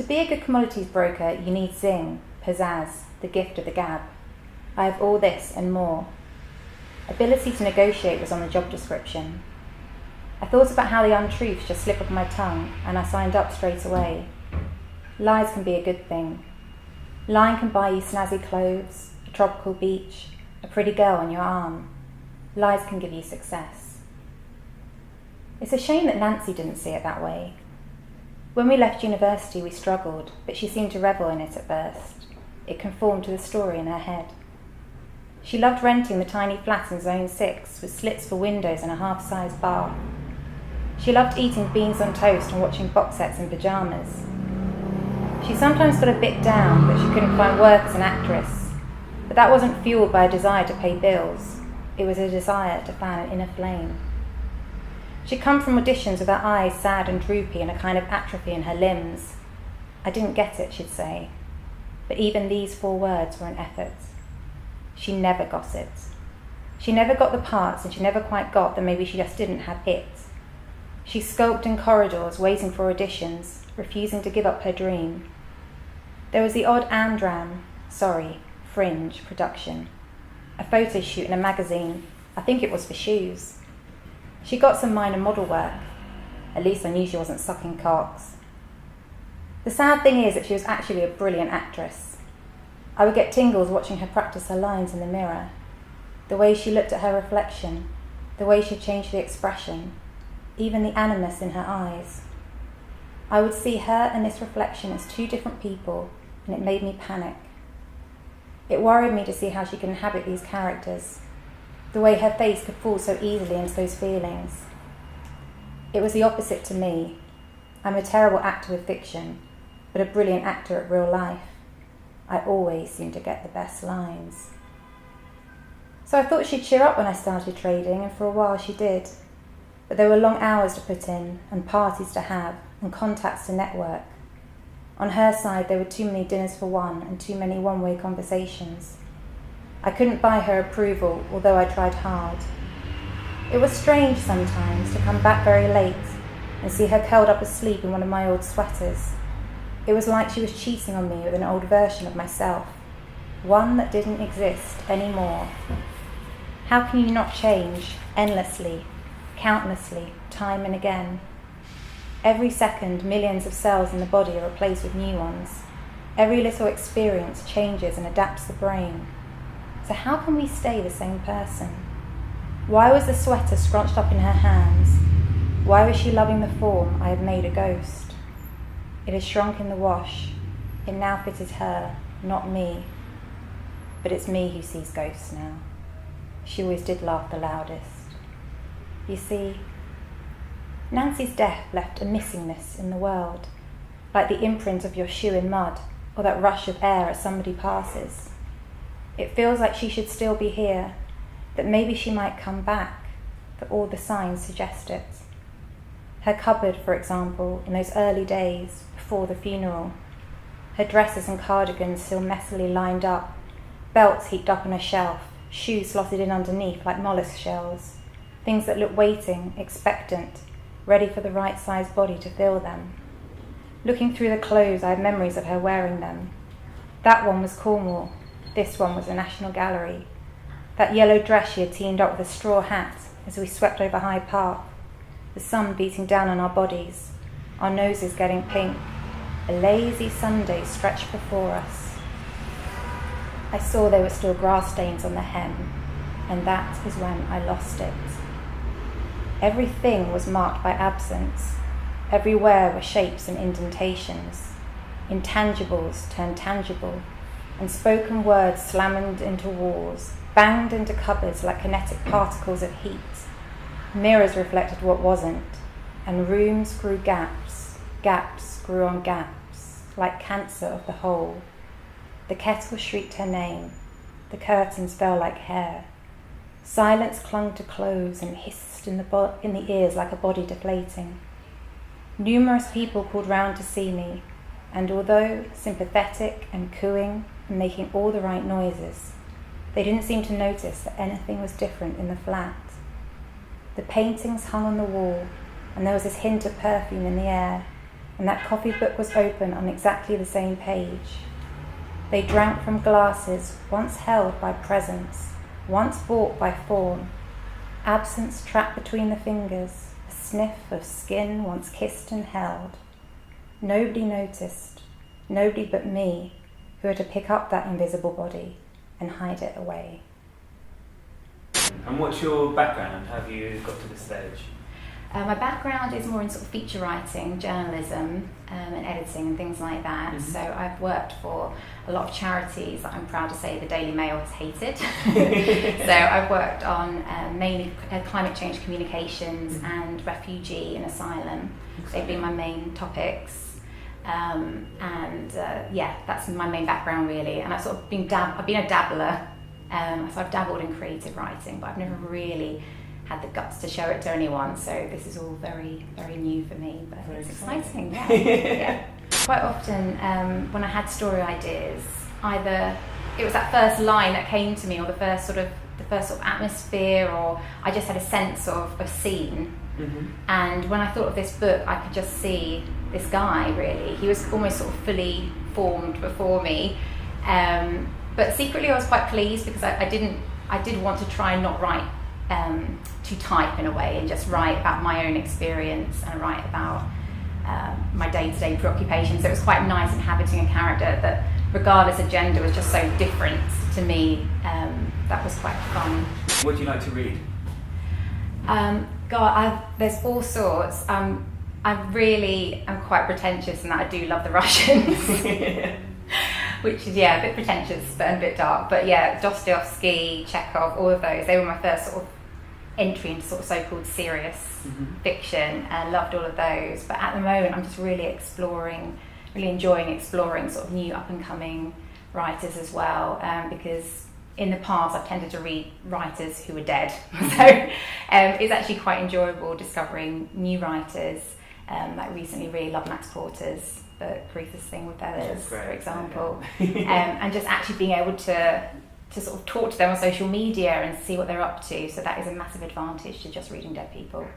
be a good commodities broker, you need zing, pizzazz, the gift of the gab. I have all this and more. Ability to negotiate was on the job description. I thought about how the untruths just slip off my tongue, and I signed up straight away. Lies can be a good thing. Lying can buy you snazzy clothes, a tropical beach, a pretty girl on your arm. Lies can give you success. It's a shame that Nancy didn't see it that way. When we left university, we struggled, but she seemed to revel in it at first. It conformed to the story in her head. She loved renting the tiny flat in Zone 6 with slits for windows and a half-size bar. She loved eating beans on toast and watching box sets in pyjamas. She sometimes got a bit down that she couldn't find work as an actress, but that wasn't fueled by a desire to pay bills. It was a desire to fan an inner flame. She'd come from auditions with her eyes sad and droopy and a kind of atrophy in her limbs. I didn't get it, she'd say, but even these 4 words were an effort. She never got it. She never got the parts, and she never quite got that maybe she just didn't have it. She skulked in corridors, waiting for auditions, refusing to give up her dream. There was the odd fringe production, a photo shoot in a magazine. I think it was for shoes. She got some minor model work. At least I knew she wasn't sucking cocks. The sad thing is that she was actually a brilliant actress. I would get tingles watching her practice her lines in the mirror. The way she looked at her reflection, the way she changed the expression, even the animus in her eyes. I would see her and this reflection as 2 different people, and it made me panic. It worried me to see how she could inhabit these characters, the way her face could fall so easily into those feelings. It was the opposite to me. I'm a terrible actor with fiction, but a brilliant actor at real life. I always seem to get the best lines. So I thought she'd cheer up when I started trading, and for a while she did. But there were long hours to put in, and parties to have, and contacts to network. On her side, there were too many dinners for one, and too many one-way conversations. I couldn't buy her approval, although I tried hard. It was strange sometimes to come back very late and see her curled up asleep in one of my old sweaters. It was like she was cheating on me with an old version of myself, one that didn't exist anymore. How can you not change endlessly, countlessly, time and again? Every second, millions of cells in the body are replaced with new ones. Every little experience changes and adapts the brain. So how can we stay the same person? Why was the sweater scrunched up in her hands? Why was she loving the form I had made a ghost? It has shrunk in the wash. It now fitted her, not me. But it's me who sees ghosts now. She always did laugh the loudest. You see, Nancy's death left a missingness in the world, like the imprint of your shoe in mud, or that rush of air as somebody passes. It feels like she should still be here, that maybe she might come back, that all the signs suggest it. Her cupboard, for example, in those early days before the funeral. Her dresses and cardigans still messily lined up, belts heaped up on a shelf, shoes slotted in underneath like mollusk shells, things that look waiting, expectant, ready for the right-sized body to fill them. Looking through the clothes, I have memories of her wearing them. That one was Cornwall. This one was the National Gallery. That yellow dress she had teamed up with a straw hat as we swept over Hyde Park, the sun beating down on our bodies, our noses getting pink, a lazy Sunday stretched before us. I saw there were still grass stains on the hem, and that is when I lost it. Everything was marked by absence. Everywhere were shapes and indentations. Intangibles turned tangible, and spoken words slammed into walls, banged into cupboards like kinetic particles of heat. Mirrors reflected what wasn't, and rooms grew gaps, gaps grew on gaps, like cancer of the whole. The kettle shrieked her name, the curtains fell like hair. Silence clung to clothes and hissed in the ears like a body deflating. Numerous people called round to see me, and although sympathetic and cooing and making all the right noises, they didn't seem to notice that anything was different in the flat. The paintings hung on the wall, and there was this hint of perfume in the air, and that coffee book was open on exactly the same page. They drank from glasses once held by presence, once bought by form. Absence trapped between the fingers, a sniff of skin once kissed and held. Nobody noticed, nobody but me, who had to pick up that invisible body and hide it away. And what's your background? How have you got to this stage? My background is more in sort of feature writing, journalism, and editing and things like that. Mm-hmm. So I've worked for a lot of charities that I'm proud to say the Daily Mail has hated. So I've worked on mainly climate change communications and refugee and asylum. They've been my main topics. That's my main background really. And I've sort of been I've been a dabbler. So I've dabbled in creative writing, but I've never really had the guts to show it to anyone, so this is all very, very new for me, but it's exciting. Yeah. Quite often when I had story ideas, either it was that first line that came to me, or the first sort of atmosphere, or I just had a sense of a scene. Mm-hmm. And when I thought of this book, I could just see this guy really. He was almost sort of fully formed before me, but secretly I was quite pleased because I did want to try and not write to type in a way, and just write about my own experience and write about my day-to-day preoccupations. So it was quite nice inhabiting a character that, regardless of gender, was just so different to me. That was quite fun. What do you like to read? There's all sorts. I really am quite pretentious in that I do love the Russians. Which is, a bit pretentious but a bit dark. But yeah, Dostoevsky, Chekhov, all of those, they were my first sort of entry into sort of so-called serious fiction, and loved all of those. But at the moment I'm just really enjoying exploring sort of new up-and-coming writers as well, because in the past I've tended to read writers who are dead. So it's actually quite enjoyable discovering new writers. Like recently really loved Max Porter's The Creases Thing with Feathers, for example. And just actually being able to sort of talk to them on social media and see what they're up to. So that is a massive advantage to just reading dead people.